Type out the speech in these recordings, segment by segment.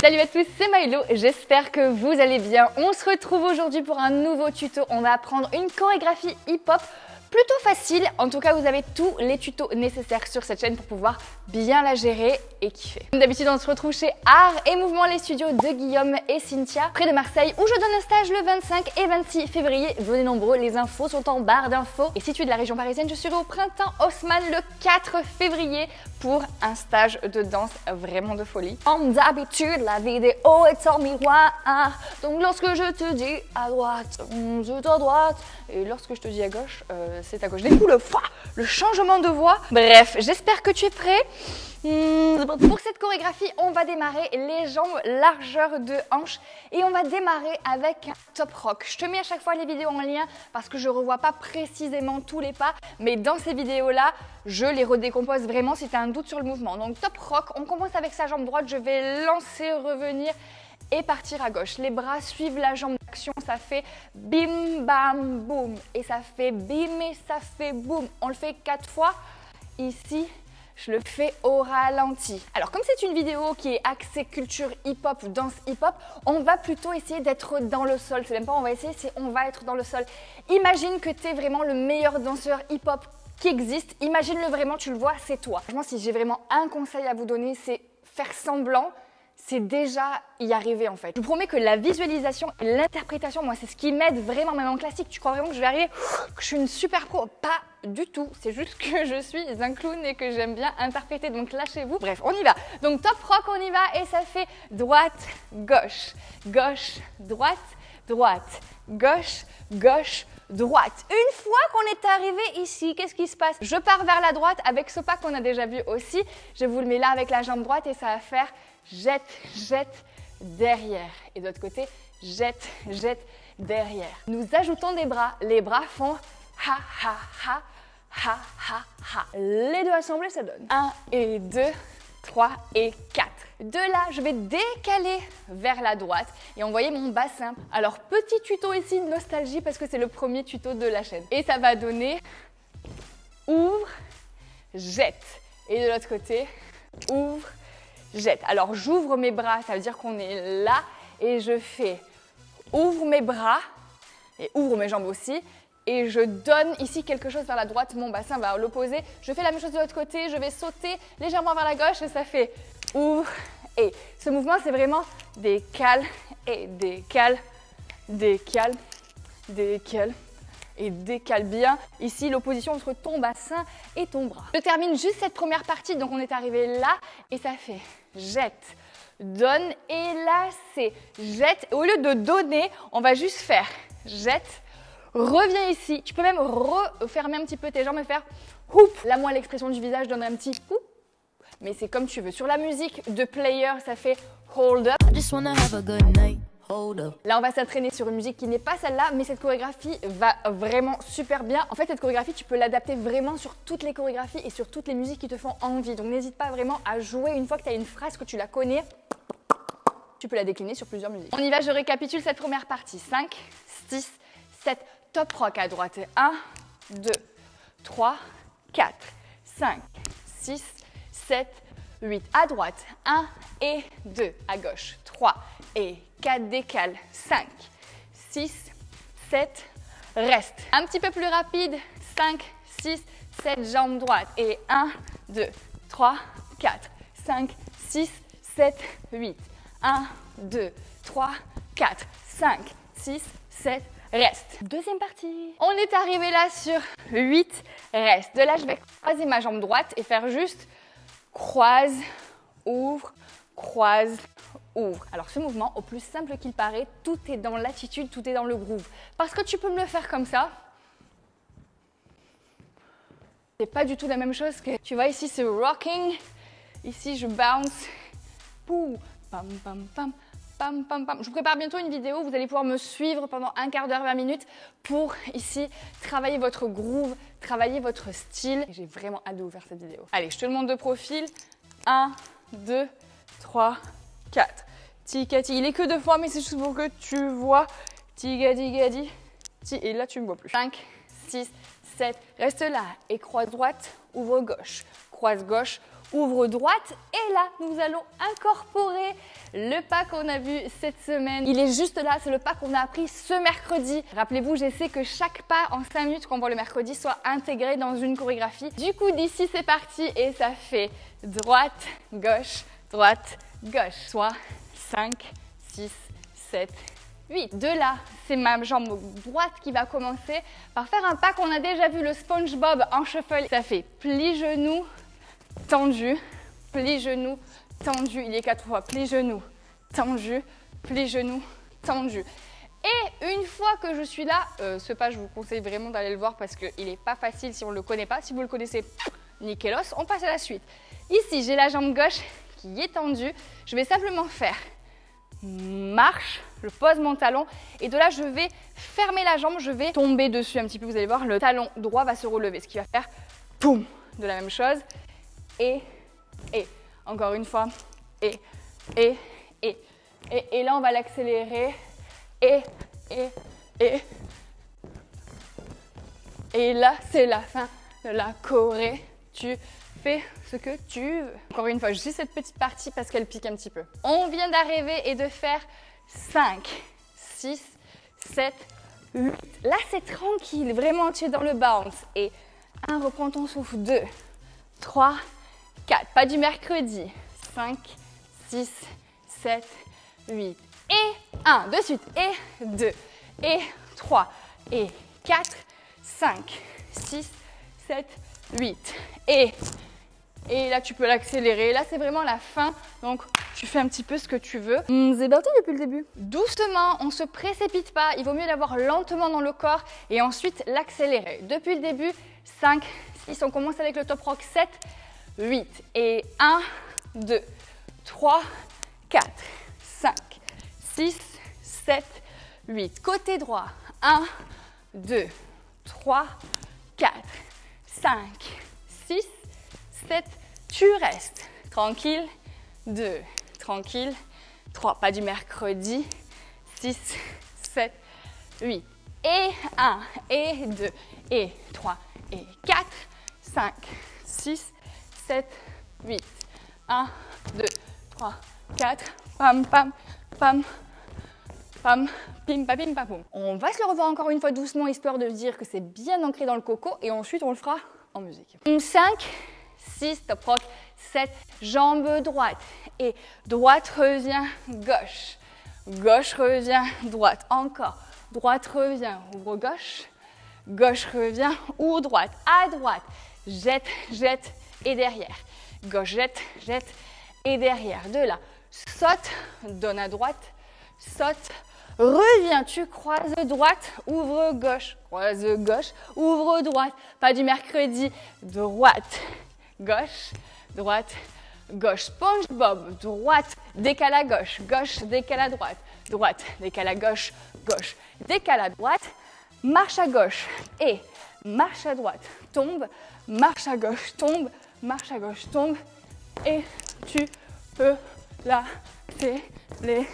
Salut à tous, c'est Maïlo, j'espère que vous allez bien. On se retrouve aujourd'hui pour un nouveau tuto. On va apprendre une chorégraphie hip-hop plutôt facile. En tout cas, vous avez tous les tutos nécessaires sur cette chaîne pour pouvoir bien la gérer et kiffer. Comme d'habitude, on se retrouve chez Art et Mouvement, les studios de Guillaume et Cynthia, près de Marseille, où je donne un stage le 25 et 26 février. Venez nombreux, les infos sont en barre d'infos. Et si tu es de la région parisienne, je serai au Printemps Haussmann le 4 février pour un stage de danse vraiment de folie. Comme d'habitude, la vidéo est en miroir. Donc lorsque je te dis à droite, je te à droite. Et lorsque je te dis à gauche, c'est à gauche. Du coup, le changement de voix. Bref, j'espère que tu es prêt. Pour cette chorégraphie, on va démarrer les jambes largeur de hanche et on va démarrer avec un top rock. Je te mets à chaque fois les vidéos en lien parce que je ne revois pas précisément tous les pas, mais dans ces vidéos-là, je les redécompose vraiment si tu as un doute sur le mouvement. Donc top rock, on commence avec sa jambe droite, je vais lancer, revenir et partir à gauche. Les bras suivent la jambe d'action, ça fait bim, bam, boum. Et ça fait bim et ça fait boum. On le fait 4 fois. Ici, je le fais au ralenti. Alors comme c'est une vidéo qui est axée culture hip-hop, danse hip-hop, on va plutôt essayer d'être dans le sol. C'est même pas on va essayer, c'est on va être dans le sol. Imagine que tu es vraiment le meilleur danseur hip-hop qui existe. Imagine-le vraiment, tu le vois, c'est toi. Franchement, si j'ai vraiment un conseil à vous donner, c'est faire semblant. C'est déjà y arriver en fait. Je vous promets que la visualisation et l'interprétation, moi c'est ce qui m'aide vraiment, même en classique. Tu crois vraiment que je vais arriver, que je suis une super pro? Pas du tout, c'est juste que je suis un clown et que j'aime bien interpréter, donc lâchez-vous. Bref, on y va. Donc top rock, on y va et ça fait droite, gauche, gauche, droite, droite, gauche, gauche, droite. Une fois qu'on est arrivé ici, qu'est-ce qui se passe? Je pars vers la droite avec ce pas qu'on a déjà vu aussi. Je vous le mets là avec la jambe droite et ça va faire jette, jette, derrière. Et de l'autre côté, jette, jette, derrière. Nous ajoutons des bras. Les bras font ha, ha, ha, ha, ha, ha. Les deux assemblés, ça donne 1 et 2, 3 et 4. De là, je vais décaler vers la droite et envoyer mon bassin. Alors, petit tuto ici de nostalgie parce que c'est le premier tuto de la chaîne. Et ça va donner ouvre, jette. Et de l'autre côté, ouvre, jette. Alors, j'ouvre mes bras, ça veut dire qu'on est là et je fais ouvre mes bras et ouvre mes jambes aussi. Et je donne ici quelque chose vers la droite, mon bassin va à l'opposé. Je fais la même chose de l'autre côté, je vais sauter légèrement vers la gauche et ça fait ouvre et. Ce mouvement, c'est vraiment décale et décale, décale, décale et décale bien. Ici, l'opposition entre ton bassin et ton bras. Je termine juste cette première partie, donc on est arrivé là et ça fait jette, donne et là c'est jette. Au lieu de donner, on va juste faire jette. Reviens ici, tu peux même refermer un petit peu tes jambes et faire hoop. Là, moi, l'expression du visage donne un petit hoop, mais c'est comme tu veux. Sur la musique de player, ça fait hold up. Là, on va s'entraîner sur une musique qui n'est pas celle-là, mais cette chorégraphie va vraiment super bien. En fait, cette chorégraphie, tu peux l'adapter vraiment sur toutes les chorégraphies et sur toutes les musiques qui te font envie. Donc, n'hésite pas vraiment à jouer une fois que tu as une phrase que tu la connais. Tu peux la décliner sur plusieurs musiques. On y va, je récapitule cette première partie. 5, 6, 7. Top rock à droite. 1, 2, 3, 4, 5, 6, 7, 8. À droite. 1 et 2. À gauche. 3 et 4. Décale. 5, 6, 7. Reste. Un petit peu plus rapide. 5, 6, 7. Jambe droite. Et 1, 2, 3, 4, 5, 6, 7, 8. 1, 2, 3, 4, 5, 6, 7, reste. Deuxième partie. On est arrivé là sur 8, reste. De là, je vais croiser ma jambe droite et faire juste croise, ouvre, croise, ouvre. Alors ce mouvement, au plus simple qu'il paraît, tout est dans l'attitude, tout est dans le groove. Parce que tu peux me le faire comme ça. C'est pas du tout la même chose que, tu vois, ici c'est rocking. Ici, je bounce. Pouh, pam, pam, pam. Pam, pam, pam. Je vous prépare bientôt une vidéo où vous allez pouvoir me suivre pendant un quart d'heure, 20 minutes pour ici travailler votre groove, travailler votre style. J'ai vraiment hâte de vous faire cette vidéo. Allez, je te le montre de profil. 1, 2, 3, 4. Ticati. Il est que 2 fois, mais c'est juste pour que tu vois. Tigadi, gadi. Et là, tu ne me vois plus. 5, 6, 7. Reste là et croise droite, ouvre gauche. Croise gauche, ouvre droite. Et là, nous allons incorporer le pas qu'on a vu cette semaine. Il est juste là, c'est le pas qu'on a appris ce mercredi. Rappelez-vous, j'essaie que chaque pas en 5 minutes qu'on voit le mercredi soit intégré dans une chorégraphie. Du coup, d'ici, c'est parti et ça fait droite, gauche, soit 5, 6, 7, 8. De là, c'est ma jambe droite qui va commencer par faire un pas qu'on a déjà vu, le SpongeBob en shuffle. Ça fait pli genou, tendu, pli genou, tendu. Il y est 4 fois. Pli genou, tendu, pli genou, tendu. Et une fois que je suis là, ce pas, je vous conseille vraiment d'aller le voir parce qu'il n'est pas facile si on ne le connaît pas. Si vous le connaissez, nickelos, on passe à la suite. Ici, j'ai la jambe gauche qui est tendue. Je vais simplement faire marche, je pose mon talon et de là je vais fermer la jambe, je vais tomber dessus un petit peu, vous allez voir, le talon droit va se relever, ce qui va faire poum, de la même chose et encore une fois et là on va l'accélérer et là c'est la fin de la choré, tu fais ce que tu veux. Encore une fois, je dis cette petite partie parce qu'elle pique un petit peu. On vient d'arriver et de faire 5, 6, 7, 8. Là, c'est tranquille, vraiment, tu es dans le bounce. Et 1, reprends ton souffle. 2, 3, 4. Pas du mercredi. 5, 6, 7, 8. Et 1, de suite. Et 2, et 3, et 4, 5, 6, 7, 8. Et là, tu peux l'accélérer. Là, c'est vraiment la fin. Donc, tu fais un petit peu ce que tu veux. C'est parti depuis le début. Doucement, on ne se précipite pas. Il vaut mieux l'avoir lentement dans le corps et ensuite l'accélérer. Depuis le début, 5, 6. On commence avec le top rock. 7, 8. Et 1, 2, 3, 4, 5, 6, 7, 8. Côté droit. 1, 2, 3, 4, 5, 6, 7, tu restes tranquille, 2, tranquille, 3, pas du mercredi, 6, 7, 8, et 1, et 2, et 3, et 4, 5, 6, 7, 8, 1, 2, 3, 4, pam, pam, pam, pam, pim, pam, pim, pam, poum. On va se le revoir encore une fois doucement, histoire de dire que c'est bien ancré dans le coco, et ensuite on le fera en musique. 5, 6, top rock, 7, jambe droite et droite revient gauche, gauche revient droite, encore, droite revient, ouvre gauche, gauche revient, ouvre droite, à droite, jette, jette et derrière, gauche, jette, jette et derrière, de là, saute, donne à droite, saute, reviens, tu croises droite, ouvre gauche, croise gauche, ouvre droite, pas du mercredi, droite, gauche, droite, gauche, SpongeBob, droite, décale à gauche, gauche, décale à droite, droite, décale à gauche, gauche, décale à droite, marche à gauche et marche à droite, tombe, marche à gauche, tombe, marche à gauche, tombe et tu peux la les.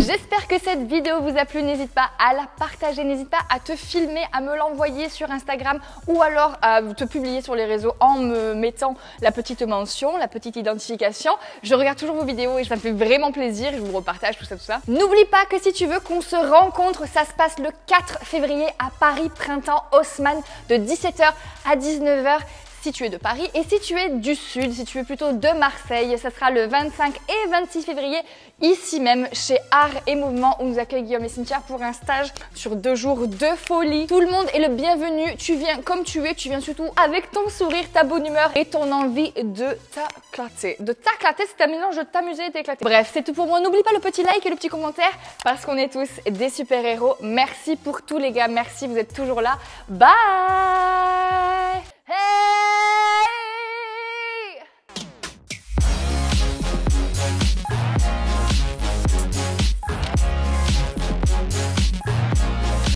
J'espère que cette vidéo vous a plu, n'hésite pas à la partager, n'hésite pas à te filmer, à me l'envoyer sur Instagram ou alors à te publier sur les réseaux en me mettant la petite mention, la petite identification. Je regarde toujours vos vidéos et ça me fait vraiment plaisir, je vous repartage tout ça. N'oublie pas que si tu veux qu'on se rencontre, ça se passe le 4 février à Paris, Printemps Haussmann, de 17h à 19h. Si tu es de Paris et si tu es du Sud, si tu es plutôt de Marseille, ça sera le 25 et 26 février ici même chez Art et Mouvement où nous accueille Guillaume et Cynthia pour un stage sur 2 jours de folie. Tout le monde est le bienvenu, tu viens comme tu es, tu viens surtout avec ton sourire, ta bonne humeur et ton envie de t'éclater. De t'éclater, c'est un mélange de t'amuser et t'éclater. Bref, c'est tout pour moi. N'oublie pas le petit like et le petit commentaire parce qu'on est tous des super-héros. Merci pour tout les gars, merci, vous êtes toujours là. Bye!